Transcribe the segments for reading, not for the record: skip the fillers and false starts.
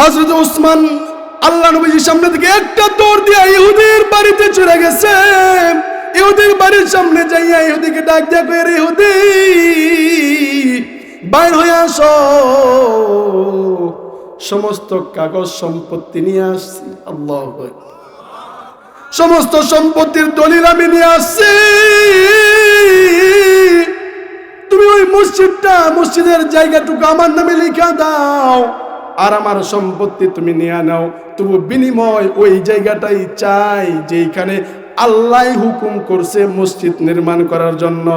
হযরত উসমান আল্লাহ নবীর সামনে থেকে একটা দৌড় দিয়ে ইহুদির বাড়িতে চলে গেছে। ইহুদির বাড়ির সামনে যাইয়া ইহুদিকে ডাক দিয়া কই, রে ইহুদি বাইর হয়ে আসো, সমস্ত কাগজ সম্পত্তি নিয়ে আসছি। আল্লাহু আকবার। সমস্ত সম্পত্তির দলিল আমি নিয়ে আসছি। তুমি ওই মসজিদের জায়গাটুকু আমার নামে লিখা দাও, আর আমার সম্পত্তি তুমি নিয়ে নাও। তবু বিনিময় ওই জায়গাটাই চাই যেখানে আল্লাহ হুকুম করছে মসজিদ নির্মাণ করার জন্য।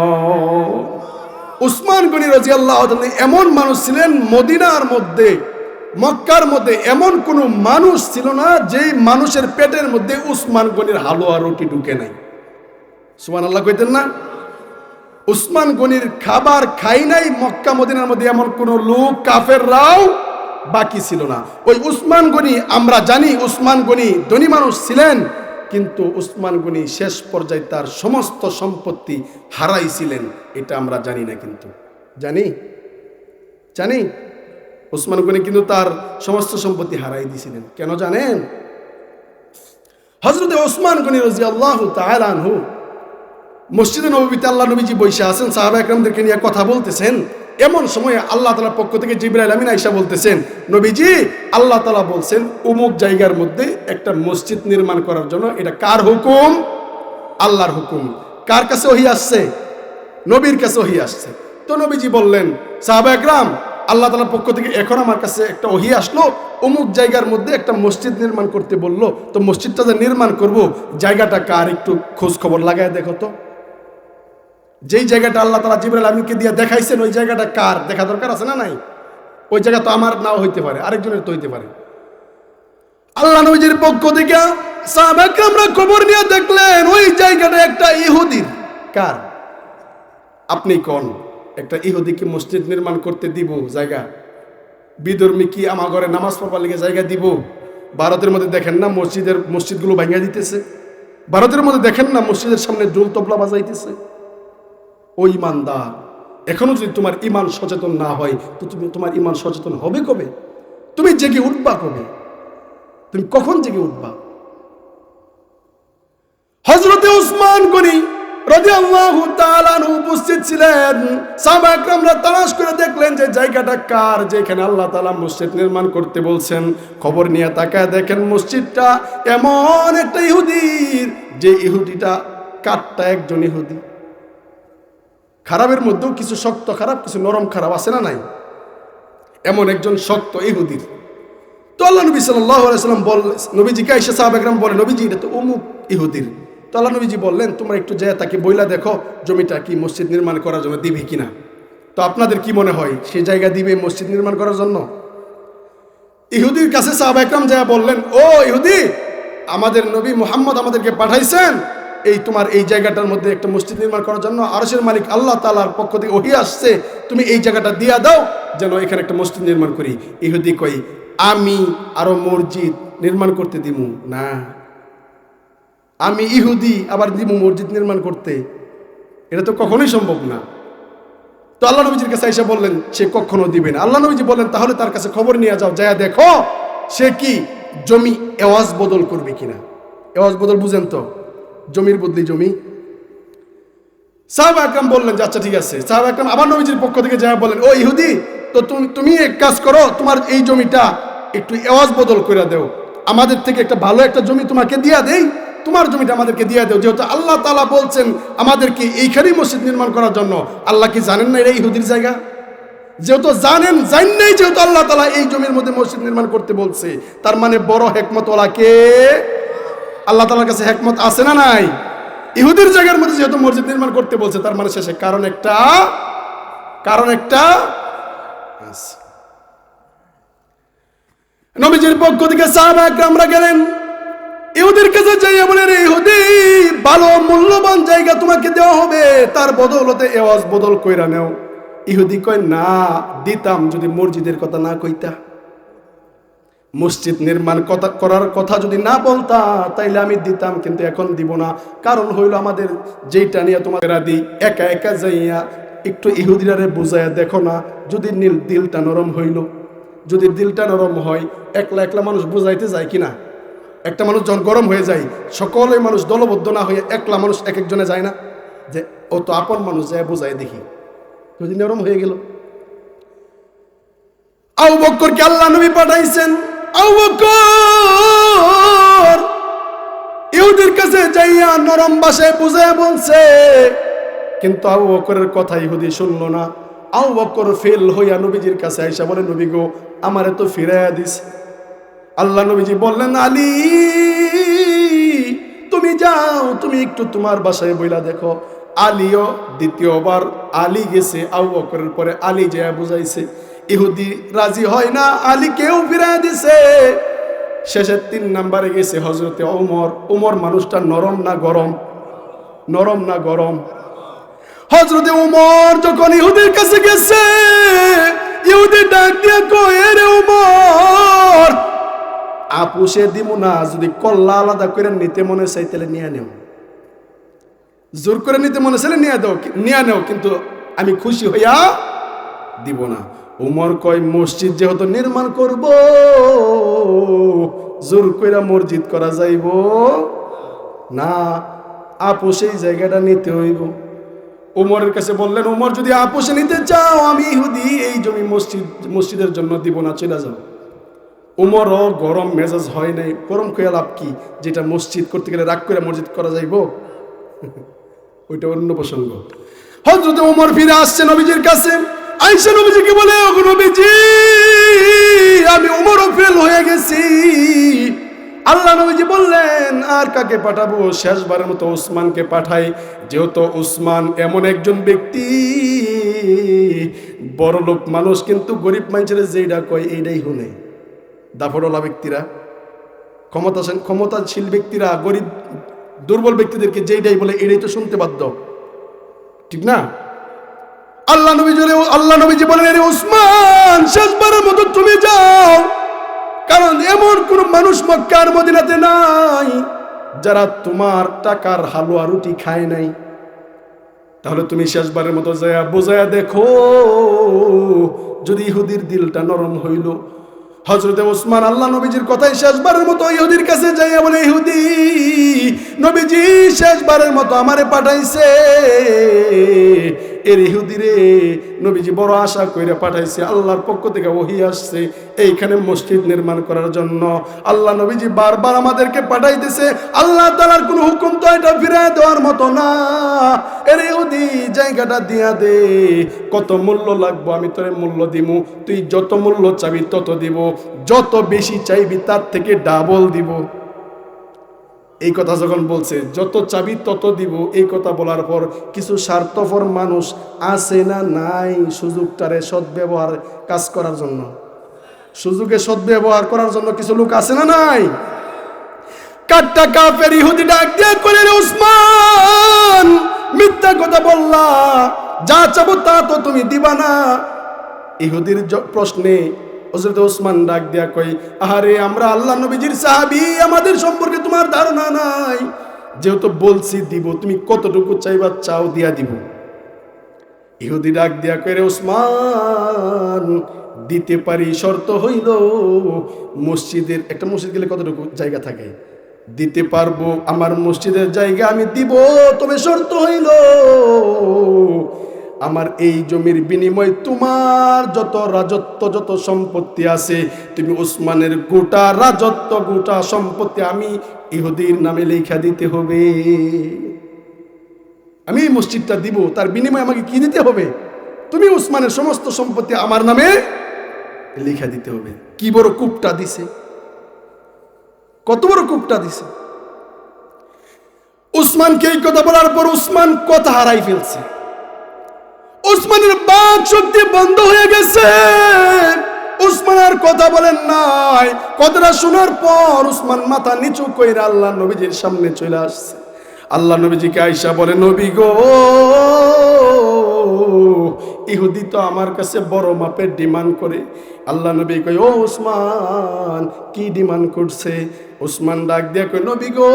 উসমান গনি রাদিয়াল্লাহু তাআলা এমন মানুষ ছিলেন, মদিনার মধ্যে মক্কার মধ্যে এমন কোন মানুষ ছিল না যেই মানুষের পেটের মধ্যে উসমান গনির হালুয়া রুটি ঢুকে নাই। সুবহানাল্লাহ কইতেন না? উসমান গনির খাবার খাই নাই মক্কা মদিনার মধ্যে এমন কোন লোক, কাফেররাও বাকি ছিল না। ওই উসমান গনি, আমরা জানি উসমান গনি ধনী মানুষ ছিলেন, কিন্তু উসমান গনি শেষ পর্যায়ে তার সমস্ত সম্পত্তি হারাইছিলেন, এটা আমরা জানি না। কিন্তু জানি উসমান গনি কিন্তু তার সমস্ত সম্পত্তি হারাই দিয়েছিলেন। কেন জানেন? হযরত উসমান গনি রাদিয়াল্লাহু তাআলা আনহু মসজিদে নববীতে আল্লাহ নবীজি বসে আছেন, সাহাবা একরামদেরকে নিয়ে কথা বলতেছেন। এমন সময় আল্লাহ তাআলার পক্ষ থেকে জিবরাইল আমিন আয়েশা বলতেছেন, নবীজি আল্লাহ তাআলা বলছেন অমুক জায়গার মধ্যে একটা মসজিদ নির্মাণ করার জন্য। এটা কার হুকুম? আল্লাহর হুকুম। কার কাছে ওহী আসছে? নবীর কাছে ওহী আসছে। তো নবীজি বললেন, সাহাবা একরাম আল্লাহ তাআলার পক্ষ থেকে এখন আমার কাছে একটা ওহী আসলো, অমুক জায়গার মধ্যে একটা মসজিদ নির্মাণ করতে বললো। তো মসজিদটা যে নির্মাণ করব, জায়গাটা কার একটু খোঁজ খবর লাগায় দেখো তো। যেই জায়গাটা আল্লাহ তাআলা জিবরাইল আমিনকে দিয়ে দেখাইছেন, ওই জায়গাটা কার দেখা দরকার আছে না নাই? ওই জায়গা তো আমার নাও হইতে পারে, আরেকজনের তো হইতে পারে। আল্লাহ নবীজির পক্ষ থেকে সাহাবা একরামরা খবর নিয়ে দেখলেন ওই জায়গাটা একটা ইহুদির। কার? আপনি কোন একটা ইহুদিকে মসজিদ নির্মাণ করতে দিব জায়গা? বিধর্মী কি আমার ঘরে নামাজ পড়বার লিগে জায়গা দিব? ভারতের মধ্যে দেখেন না মসজিদগুলো ভাঙিয়ে দিতেছে। ভারতের মধ্যে দেখেন না মসজিদের সামনে ঢোল তবলা বাজাইতেছে। ও ইমানদার, এখনো যদি তোমার ইমান সচেতন না হয় তো তোমার ইমান সচেতন হবে কবে? তুমি জেগে উঠবা কবে? তুমি কখন জেগে উঠবা? হযরতে উসমান গনি রাদিয়াল্লাহু তাআলা আনহু উপস্থিত ছিলেন। সাহাবা একরামরা তালাশ করে দেখলেন যে জায়গাটা কার, যেখানে আল্লাহ তাআলা মসজিদ নির্মাণ করতে বলছেন। খবর নিয়ে তাকায় দেখেন মসজিদটা এমন একটা ইহুদির, যে ইহুদিটা কাটটা একজন ইহুদি। খারাপের মধ্যেও কিছু শক্ত খারাপ, কিছু নরম খারাপ আছে না নাই? এমন একজন শক্ত ইহুদির। তো আল্লাহ নবী সাল্লাল্লাহু আলাইহি ওয়াসাল্লাম নবীজিকে আয়েশা সাহাবা একরাম বলে, নবীজি এটা তো অমুক ইহুদির। তো আল্লাহ নবীজি বললেন, তোমরা একটু যায় তাকে বইলা দেখো জমিটা কি মসজিদ নির্মাণ করার জন্য দিবে কিনা। তো আপনাদের কি মনে হয় সে জায়গা দিবে মসজিদ নির্মাণ করার জন্য? ইহুদির কাছে সাহাবা একরাম যায় বললেন, ও ইহুদি, আমাদের নবী মুহাম্মদ আমাদেরকে পাঠাইছেন এই তোমার এই জায়গাটার মধ্যে একটা মসজিদ নির্মাণ করার জন্য। আরশের মালিক আল্লাহ তাআলার পক্ষ থেকে ওহী আসছে, তুমি এই জায়গাটা দিয়া দাও যেন এখানে একটা মসজিদ নির্মাণ করি। ইহুদি কই, আমি আরো মসজিদ নির্মাণ করতে দিব না। আমি ইহুদি আবার দিব মসজিদ নির্মাণ করতে? এটা তো কখনোই সম্ভব না। তো আল্লাহ নবীজির কাছে আয়েশা বললেন সে কখনো দিবে না। আল্লাহ নবীজি বললেন তাহলে তার কাছে খবর নিয়ে যাও, যায় দেখো সে কি জমি এওয়াজ বদল করবে কিনা। এওয়াজ বদল বুঝেন তো? জমির বদলি জমি। সাহাবা একরাম বললেন যে আচ্ছা ঠিক আছে। সাহাবা একরাম আবার নবীজির পক্ষ থেকে যায় বলেন, ও ইহুদি, তো তুমি এক কাজ করো, তোমার এই জমিটা একটু এওয়াজ বদল করে দাও, আমাদের থেকে একটা ভালো একটা জমি তোমাকে দিয়া দেই, তোমার জমিটা আমাদেরকে দিয়ে দাও। যেহেতু আল্লাহ তাআলা বলছেন আমাদেরকে এইখানেই মসজিদ নির্মাণ করার জন্য, আল্লাহ কি জানেন না এটা ইহুদির জায়গা? যেহেতু জানেন যেহেতু আল্লাহ তাআলা এই জমির মধ্যে মসজিদ নির্মাণ করতে বলছে, তার মানে বড় হিকমতওয়ালা কে? আল্লাহ তাআলার কাছে হিকমত আছে না নাই? ইহুদির জায়গার মধ্যে যেহেতু মসজিদ নির্মাণ করতে বলছে, তার মানে শেষে কারণ একটা আছে। নবীজির পক্ষ থেকে সাহাবা একরামরা গেলেন ইহুদির কাছে যাইয়া বলে, রে ইহুদি, ভালো মূল্যবান জায়গা তোমাকে দেওয়া হবে, তার বদৌলতে এওয়াজ বদল কইরা নেও। ইহুদি কয়, না দিতাম যদি মসজিদের কথা না কইতা, মসজিদ নির্মাণ করার কথা যদি না বলতা তাইলে আমি দিতাম, কিন্তু এখন দিব না। কারণ হইল আমাদের যেইটা নিয়ে তোমাদের দিই, একা একা যাইয়া একটু ইহুদিরারে বুঝাইয়া দেখো না, যদি দিলটা নরম হইল, যদি দিলটা নরম হয়, একলা একলা মানুষ বুঝাইতে যায় কিনা? একটা মানুষ যখন গরম হয়ে যায়, সকলে মানুষ দলবদ্ধ না হয়ে একলা মানুষ এক একজনে যায় না, যে ও তো আপন মানুষ, যায় বুঝাই দেখি, যদি নরম হয়ে গেল। আবু বকরকে আল্লাহ নবী পাঠাইছেন। আবু বকর ইহুদির কাছে যাইয়া নরম ভাষায় বুঝায় বলছে, কিন্তু আবু বকরের কথা ইহুদি শুনলো না। আবু বকর ফেল হইয়া নবীজির কাছে আইসা বলে, নবী গো, আমারে তো ফিরাইয়া দিস। আল্লাহ নবীজি বললেন, আলী তুমি যাও, তুমি একটু তোমার বাসায় বইলা দেখো। আলীও দ্বিতীয়বার আলী গেছে, আবু বকরের পরে আলী যায় বুঝাইছে। ইহুদি রাজি হয় না, আলী কেউ ফিরাইয়া দিছে। শেষের 3 নাম্বারে গেছে হযরতে ওমর। ওমর মানুষটা নরম না গরম? নরম না গরম? হযরতে ওমর যখন ইহুদির কাছে গেছে, ইহুদি ডাক দিয়ে কয়, রে ওমর, আপুসে দিমু না, যদি কল্লা আলাদা করে নিতে মনে চাই তাহলে নিয়ে নেও, জোর করে নিতে মনে চাইলে নিয়ে নেও, কিন্তু আমি খুশি হইয়া দিব না। উমর কয়, মসজিদ যেহেতু নির্মাণ করব, জোর কইরা মসজিদ করা যাইব না, আপোষে এই জায়গাটা নিতে হইব। উমরের কাছে বললেন, উমর যদি আপোষে নিতে চাও, আমি ইহুদি এই জমি মসজিদের জন্য দিব না, চলে যাও। উমরও গরম মেজাজ হয় নাই। গরম কইয়া লাভ কি, যেটা মসজিদ করতে গেলে রাগ করে মসজিদ করা যাইব, ওইটা অন্য প্রসঙ্গ। হযরত ওমর ফিরে আসছে নবীজির কাছে, আয়েশা নবীজিকে বলে, ওগো নবীজি, আমি ওমরও ফেল হয়ে গেছি। আল্লাহ নবীজি বললেন, আর কাকে পাঠাবো? শেষবারের মতো উসমানকে পাঠাই, যেহেতু উসমান এমন একজন ব্যক্তি, বড় লোক মানুষ, কিন্তু গরিব মানুষের যেইটা কয় এইটাই শুনে। দাফড়ওয়ালা ব্যক্তিরা, ক্ষমতাশীল ব্যক্তিরা গরিব দুর্বল ব্যক্তিদেরকে যেইটাই বলে এটাই তো শুনতে বাধ্য, ঠিক না? আল্লাহ নবীজি বলেন, আরে উসমান, শেষবারের মতো তুমি যাও, কারণ এমন কোন মানুষ মক্কার মদিনাতে নাই যারা তোমার টাকার হালুয়া রুটি খায় নাই। তাহলে তুমি শেষবারের মতো যায়া বোঝায়া দেখো, যদি ইহুদির দিলটা নরম হইল। হযরতে ওসমান আল্লাহ নবীজির কথাই শেষবারের মতো ইহুদির কাছে যাইয়া বলে, ইহুদি, নবীজি শেষবারের মতো আমারে পাঠাইছে। এর ইহুদি রে, নবীজি বড় আশা কইরা পাঠাইছে, আল্লাহর পক্ষ থেকে ওহী আসছে এইখানে মসজিদ নির্মাণ করার জন্য। আল্লাহ নবীজি বারবার আমাদেরকে পাঠাইতেছে, আল্লাহ তাআলার কোনো হুকুম তো এটা ফিরায় দেওয়ার মতো না। এর ইহুদি, জায়গাটা দিয়া দে, কত মূল্য লাগবো আমি তোরে মূল্য দিমু, তুই যত মূল্য চাবি তত দিব, যত বেশি চাইবি তার থেকে ডাবল দিব। এই কথা যখন বলছে, যত চাবি তত দিব, এই কথা বলার পর কিছু স্বার্থপর মানুষ আছে না নাই সুযোগটারে সদ্ব্যবহার কাজ করার জন্য? সুযোগে সদ্ব্যবহার করার জন্য কিছু লোক আছে না নাই? কাট্টা কাফের ইহুদি ডাক দিয়ে করে, উসমান, মিথ্যা কথা বললা, যা চাবো তা তো তুমি দিবা না। ইহুদির প্রশ্নে হযরত ওসমান ডাক দিয়া কই, আরে আমরা আল্লাহ নবীজির সাহাবী, আমাদের সম্পর্কে তোমার ধারণা নাই, যেহেতু বলছি দিব, তুমি কতটুকু চাইবা চাও, দিয়া দিব। ইহুদি ডাক দিয়া কই, রে ওসমান, দিতে পারি, শর্ত হইল মসজিদের, একটা মসজিদ গেলে কতটুকু জায়গা থাকে, দিতে পারবো, আমার মসজিদের জায়গা আমি দিব, তবে শর্ত হইল আমার এই জমির বিনিময়ে তোমার যত রাজত্ব, যত সম্পত্তি আছে, তুমি উসমানের গোটা রাজত্ব, গোটা সম্পত্তি আমি ইহুদির নামে লেখা দিতে হবে। আমি এই মসজিদটা দিব, তার বিনিময়ে আমাকে কি দিতে হবে? তুমি উসমানের সমস্ত সম্পত্তি আমার নামে লেখা দিতে হবে। কি বড় কূপটা দিছে, কত বড় কূপটা দিছে। উসমানকে এই কথা বলার পর উসমান কথা হারাই ফেলছে। উসমানের বাক শক্তি বন্ধ হয়ে গেছে। উসমান আর কথা বলেন নাই। কথাটা শোনার পর উসমান মাথা নিচু কইরা আল্লাহ নবীজির সামনে চলে আসছে। আল্লাহ নবীজিকে আয়েশা বলে, নবী গো, ইহুদি তো আমার কাছে বড় মাপের ডিমান্ড করে। আল্লাহ নবী কই, ও উসমান, কি ডিমান্ড করছে? উসমান ডাক দিয়া কই, নবী গো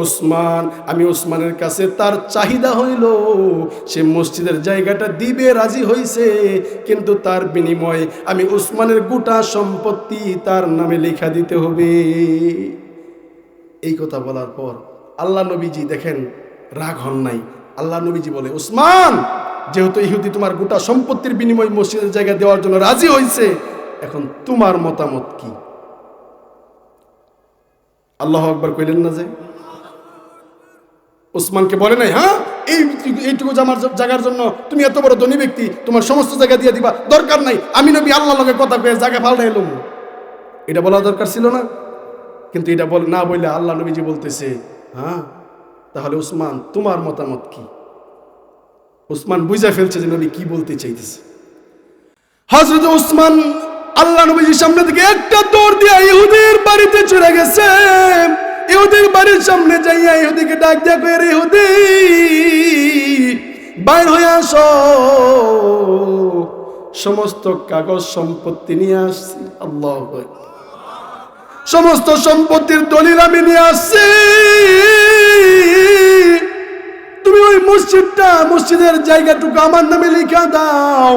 উসমান, আমি উসমানের কাছে তার চাহিদা হইল সে মসজিদের জায়গাটা দিবে রাজি হইছে, কিন্তু তার বিনিময়ে আমি উসমানের গোটা সম্পত্তি তার নামে লেখা দিতে হবে। এই কথা বলার পর আল্লাহ নবীজি দেখেন রাগ হন নাই। আল্লাহ নবীজি বলে, উসমান, যেহেতু ইহুদি তোমার গোটা সম্পত্তির বিনিময়ে মসজিদের জায়গা দেওয়ার জন্য রাজি হইছে, এখন তোমার মতামত কি? আল্লাহু আকবার কইলেন না যে? উসমানকে বলে নাই, হ্যাঁ এইটুকু আমার জায়গার জন্য তুমি এত বড় ধনী ব্যক্তি, তোমার সমস্ত জায়গা দিয়ে দিবা, দরকার নাই, আমি নবী আল্লাহর লগে কথা কয়ে জায়গা পাল্টাই এলাম। এটা বলা দরকার ছিল না? কিন্তু এটা না বললে আল্লাহ নবীজি বলতেছে, হ্যাঁ তাহলে উসমান তোমার মতামত কি? উসমান বুঝা ফেলছে যে নবী কি বলতে চাইতেছে। হযরত উসমান আল্লাহ নবীজির সামনে থেকে একটা দৌড় দিয়ে ইহুদির বাড়িতে চলে গেছে। ইহুদির বাড়ির সামনে যাইয়া ইহুদিকে ডাক দিয়া কই, রে ইহুদি, বাইর হয়ে আসো, সমস্ত কাগজ সম্পত্তি নিয়ে আসছি। আল্লাহু আকবার। সমস্ত সম্পত্তির দলিল আমি নিয়ে আসছি। তুমি ওই মসজিদের জায়গাটুকু আমার নামে লিখা দাও,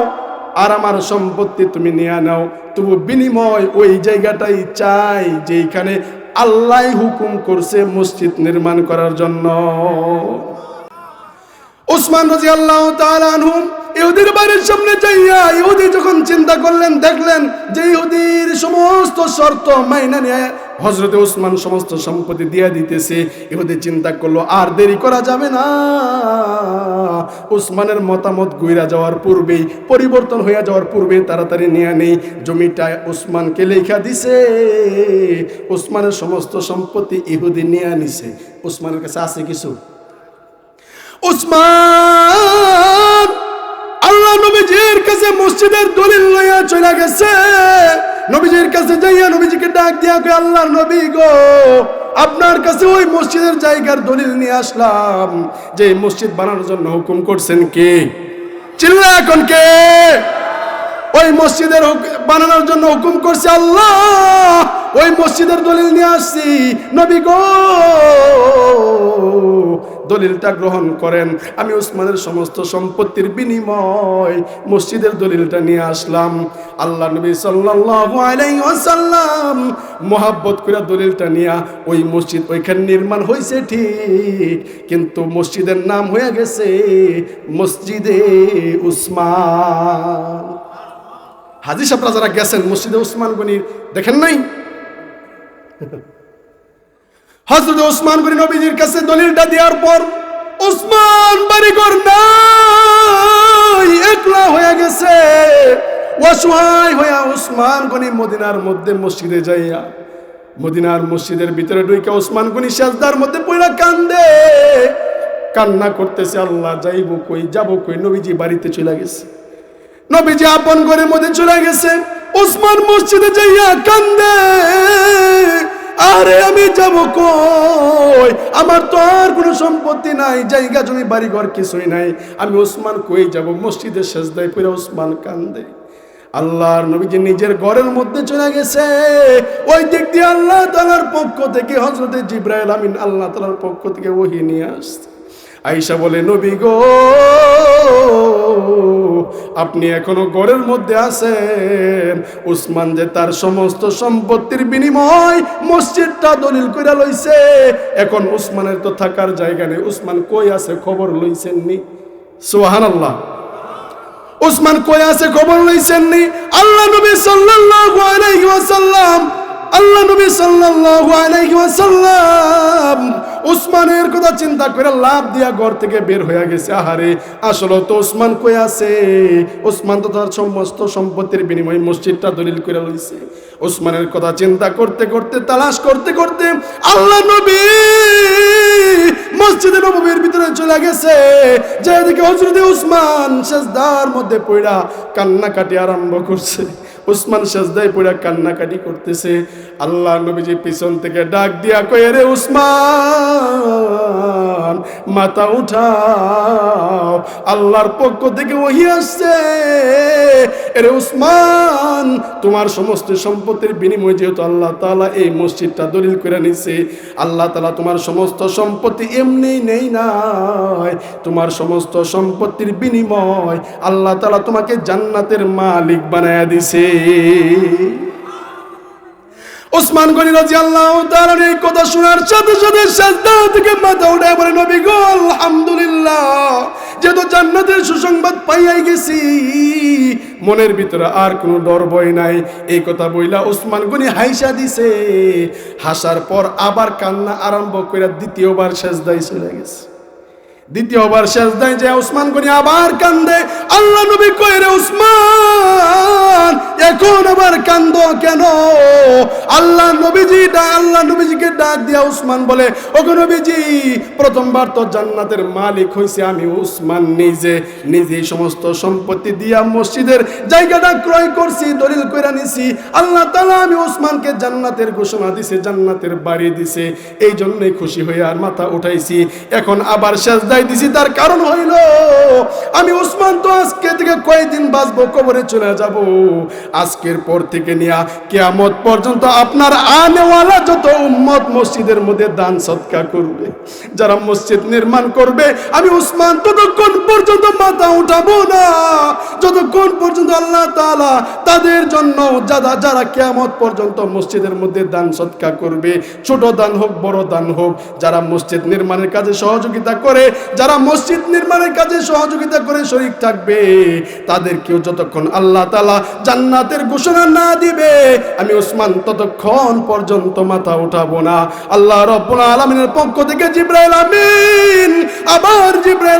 আর আমার সম্পত্তি তুমি নিয়ে নাও। তবু বিনিময় ওই জায়গাটাই চাই যেখানে আল্লাহ হুকুম করছে মসজিদ নির্মাণ করার জন্য। উসমান রাদিয়াল্লাহু তাআলা আনহু ইহুদির বাড়ির সামনে যাইয়া ইহুদি যখন চিন্তা করলেন, দেখলেন যে ইহুদির সমস্ত শর্ত মাইনা নিয়ে হযরতে উসমান সমস্ত সম্পত্তি দিয়ে দিতেছে। ইহুদি চিন্তা করলো আর দেরি করা যাবে না, উসমানের মতামত গইরা যাওয়ার পূর্বেই, পরিবর্তন হয়ে যাওয়ার পূর্বে তাড়াতাড়ি নিয়ে নেই। জমিটা উসমানকে লেখা দিছে, উসমানের সমস্ত সম্পত্তি ইহুদি নিয়ে নিছে। উসমানের কাছে আছে কিছু? উসমান আল্লাহ নবীজির কাছে মসজিদের দলিল লইয়া চলে গেছে। নবীজির কাছে যাইয়া নবীজিকে ডাক দিয়া কই, আল্লাহর নবী গো, আপনার কাছে ওই মসজিদের জায়গার দলিল নিয়ে আসলাম, যে মসজিদ বানানোর জন্য হুকুম করছেন কে? চিল্লা এখন কে? ওই মসজিদের বানানোর জন্য হুকুম করছে আল্লাহ। ওই মসজিদের দলিল নিয়ে আসছি, নবী গো দলিলটা গ্রহণ করেন। আমি উসমানের সমস্ত সম্পত্তির বিনিময় মসজিদের দলিলটা নিয়ে আসলাম। আল্লাহ নবী সাল্লাল্লাহু আলাইহি ওয়াসাল্লাম মোহাব্বত করে দলিলটা নিয়ে ওই মসজিদ ওইখানে নির্মাণ হয়েছে ঠিক, কিন্তু মসজিদের নাম হয়ে গেছে মসজিদে উসমান। হাজী সাহেবরা যারা গেছেন মসজিদে উসমান গনি দেখেন নাই? হযরত উসমান গনি নবীজির কাছে দলিলটা দেওয়ার পর উসমান বাড়িঘর নাই, একলা হয়ে গেছে। অসহায় হইয়া উসমান গনি মদিনার মধ্যে মসজিদে যাইয়া মদিনার মসজিদের ভিতরে ঢুকে উসমান গনি সিজদার মধ্যে পড়া কান্দে, কান্না করতেছে, আল্লাহ যাইব কই, যাব কই? নবীজি বাড়িতে চলে গেছে, নবীজি আপন ঘরের মধ্যে চলে গেছে। উসমান মসজিদে যাইয়া কান্দে, আরে আমি যাব কই? আমার তো আর কোনো সম্পত্তি নাই, জায়গা জমি বাড়ি ঘর কিছুই নাই, আমি উসমান কই যাব? মসজিদের সিজদায় পড়ে উসমান কান্দে। আল্লাহর নবীজি নিজের ঘরের মধ্যে চলে গেছে। ওই দিক দিয়ে আল্লাহ তাআলার পক্ষ থেকে হযরতে জিবরাইল আমিন আল্লাহ তাআলার পক্ষ থেকে ওহী নিয়ে আসছে। আয়েশা বলে, নবী গো আপনি এখনো ঘরের মধ্যে আছেন। উসমান যে তার সমস্ত সম্পত্তির বিনিময় মসজিদটা দলিল কইরা লইছে, এখন উসমানের তো থাকার জায়গা নেই। উসমান কই আছে খবর লইছেন নি? সুবহানাল্লাহ। উসমান কই আছে খবর লইছেন নি? আল্লাহ নবী সাল্লাল্লাহু আলাইহি ওয়াসাল্লাম উসমানের কথা চিন্তা করে লাভ দিয়া ঘর থেকে বের হয়ে গেছে। আহারে, আসলে তো উসমান কই আছে? উসমান তো তার সমস্ত সম্পত্তির বিনিময়ে মসজিদটা দলিল করে লইছে। উসমানের কথা চিন্তা করতে করতে, তালাশ করতে করতে আল্লাহ নবী মসজিদে নববীর ভিতরে চলে গেছে। যেদিকে হযরতে উসমান সিজদার মধ্যে পড়া কান্নাকাটি আরম্ভ করছে। উসমান সেজদায় পড়ে কান্নাকাটি করতেছে। আল্লাহ নবীজি পিছন থেকে ডাক দিয়া কয়ে, রে উসমান মাথা উঠাও, আল্লাহর পক্ষ থেকে ওহী আসছে। রে উসমান, তোমার সমস্ত সম্পত্তির বিনিময়ে যেহেতু আল্লাহ তাআলা এই মসজিদটা দলিল করে নিছে, আল্লাহ তাআলা তোমার সমস্ত সম্পত্তি এমনি নেই নাই, তোমার সমস্ত সম্পত্তির বিনিময় আল্লাহ তাআলা তোমাকে জান্নাতের মালিক বানায়া দিছে। ওসমান গনি রাদিয়াল্লাহু তাআলা এই কথা শোনার সাথে সাথে সিজদা থেকে মাথা উঠায় বলে, নবী গো আলহামদুলিল্লাহ, যেহেতু জান্নাতের সুসংবাদ পাইয়াই গেছি, মনের ভিতরে আর কোনো ডর ভয় নাই। এই কথা বইলা ওসমান গনি হাইসা দিছে। হাসার পর আবার কান্না আরম্ভ করে দ্বিতীয়বার সিজদায় চলে গেছে। দ্বিতীয়বার সিজদায় যে ওসমান গনি আবার কান্দে। আল্লাহ নবী কয়, রে উসমান, এখন আবার কান্দো কেন? আল্লাহ নবীজিকে ডাক দিয়া উসমান বলে, ওগো নবীজি, প্রথমবার তো জান্নাতের মালিক হইছে আমি উসমান নিজে সমস্ত সম্পত্তি দিয়া মসজিদের জায়গাটা ক্রয় করছি, দলিল কইরা নিছি। আল্লাহ তাআলা আমি উসমানকে জান্নাতের ঘোষণা দিছে, জান্নাতের বাড়ি দিছে, এই জন্যই খুশি হয়ে আর মাথা উঠাইছি। এখন আবার সিজদায় দিছি, তার কারণ হইল আমি উসমান তো আজকে থেকে কয়দিন বাঁচবো, কবরে চলে যাব। আজকের পর থেকে নিয়া কিয়ামত পর্যন্ত আপনার আনেওয়ালা যত উম্মত মসজিদের মধ্যে দান সদকা করবে, যারা মসজিদ নির্মাণ করবে, আমি উসমান ততক্ষণ পর্যন্ত মাথা উঠাবো না যতক্ষণ পর্যন্ত আল্লাহ তাআলা তাদের জন্য যারা কিয়ামত পর্যন্ত মসজিদের মধ্যে দান সদকা করবে, ছোট দান হোক বড় দান হোক, যারা মসজিদ নির্মাণের কাজে সহযোগিতা করে, যারা মসজিদ নির্মাণের কাজে সহযোগিতা করে শরীক থাকবে, তাদেরকেও যতক্ষণ আল্লাহ তাআলা জান্নাতের ঘোষণা না দিবে, আমি উসমান ততক্ষণ পর্যন্ত মাথা উঠাবো না। আল্লাহ রাব্বুল আলামিনের পক্ষ থেকে জিবরাইল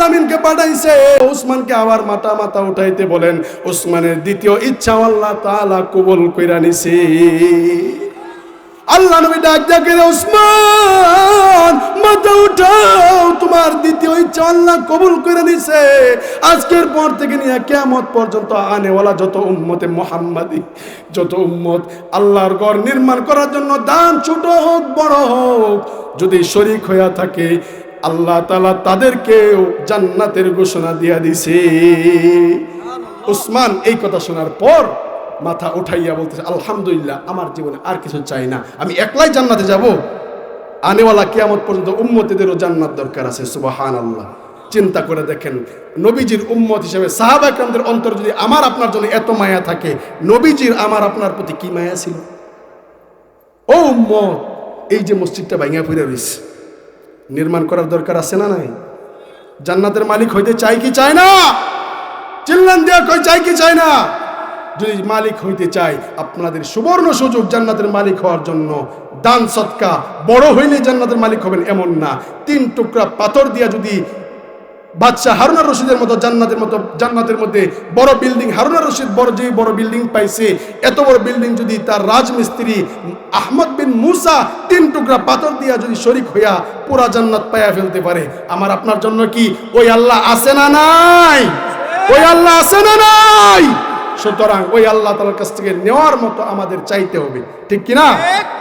আমিনকে পাঠাইছে, উসমানকে আবার মাথা উঠাইতে বলেন। উসমানের দ্বিতীয় ইচ্ছা আল্লাহ তাআলা কবুল কইরা নিছে। আল্লাহ নবী ডাক দেখে, উসমান মাথা উঠাও, তোমার দ্বিতীয় ইচ্ছা আল্লাহ কবুল করে নিছে। আজকের পর থেকে নিয়ে কিয়ামত পর্যন্ত আনেওয়ালা যত উম্মতে মুহাম্মাদি, যত উম্মত আল্লাহর ঘর নির্মাণ করার জন্য দান ছোট হোক বড় হোক যদি শরীক হইয়া থাকে, আল্লাহ তাআলা তাদেরকেও জান্নাতের ঘোষণা দিয়া দিছে। উসমান এই কথা শোনার পর মাথা উঠাইয়া বলতেছে, আলহামদুলিল্লাহ, আমার জীবনে আর কিছু চাই না, আমি একলাই জান্নাতে যাব, আনেওয়ালা কিয়ামত পর্যন্ত উম্মতীদেরও জান্নাত দরকার আছে। সুবহানাল্লাহ। চিন্তা করে দেখেন, নবীজির উম্মত হিসেবে সাহাবা কিরামদের অন্তর যদি আমার আপনার জন্য এত মায়া থাকে, নবীজির আমার আপনার প্রতি কি মায়া ছিল। ও উম্মত, এই যে মসজিদটা ভাঙা পড়ে রয়েছে, নির্মাণ করার দরকার আছে না নাই? জান্নাতের মালিক হইতে চাই কি চায় না? চিল্লান দিয়া কই চাই কি চায় না? যদি মালিক হইতে চাই, আপনাদের সুবর্ণ সুযোগ জান্নাতের মালিক হওয়ার জন্য। দান সদকা বড় হইলে জান্নাতের মালিক হবেন এমন না। 3 টুকরা পাথর দিয়া যদি বাদশাহ হারুন রশিদের মতো জান্নাতের মধ্যে বড় বিল্ডিং, হারুন রশিদ বড় বিল্ডিং পাইছে, এত বড় বিল্ডিং যদি তার রাজমিস্ত্রি আহমদ বিন মুসা 3 টুকরা পাথর দিয়া যদি শরীক হইয়া পুরা জান্নাত পাইয়া ফেলতে পারে, আমার আপনার জন্য কি ওই আল্লাহ আছে না নাই? ওই আল্লাহ আছে না নাই? সুতরাং ওই আল্লাহ তাআলার কাছ থেকে নেওয়ার মতো আমাদের চাইতে হবে, ঠিক কিনা?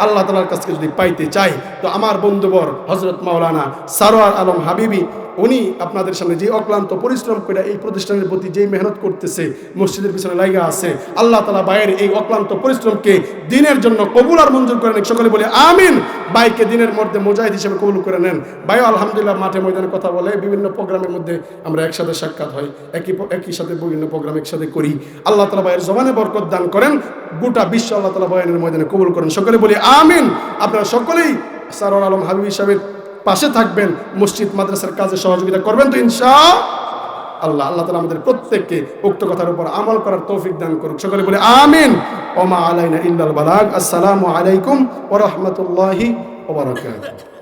আল্লাহ তাআলার কাছ থেকে যদি পাইতে চাই, তো আমার বন্ধুবর হযরত মাওলানা সারোয়ার আলম হাবিবি, উনি আপনাদের সামনে যে অক্লান্ত পরিশ্রম করে এই প্রতিষ্ঠানের প্রতি যেই মেহনত করতেছে, মসজিদের পিছনে লাগা আছে, আল্লাহ তাআলা ভাইয়ের এই অক্লান্ত পরিশ্রমকে দিনের জন্য কবুল আর মঞ্জুর করে নেন। সকলে বলে আমিন। ভাইকে দিনের মধ্যে মুজাহিদ হিসেবে কবুল করে নেন। ভাই আলহামদুলিল্লাহ মাঠে ময়দানে কথা বলে, বিভিন্ন প্রোগ্রামের মধ্যে আমরা একসাথে সাক্ষাৎ হয়, একই সাথে বিভিন্ন প্রোগ্রাম একসাথে করি। আল্লাহ তাআলা ভাইয়ের জবানে বরকত দান করেন, গোটা বিশ্ব আল্লাহ তাআলা বয়ানের ময়দানে কবুল করেন। সকলে বলি আমিন। আপনারা সকলেই সারোয়ার আলম হাবিবি সাহেবের পাশে থাকবেন, মসজিদ মাদ্রাসার কাজে সহযোগিতা করবেন তো ইনশাআল্লাহ। আল্লাহ তাআলা আমাদের প্রত্যেককে উক্ত কথার উপর আমল করার তৌফিক দান করুন। সকলে বলে আমিন। ওয়া মা আলাইনা ইল্লাল বালাগ। আসসালামু আলাইকুম ওয়া রাহমাতুল্লাহি ওয়া বারাকাতুহু।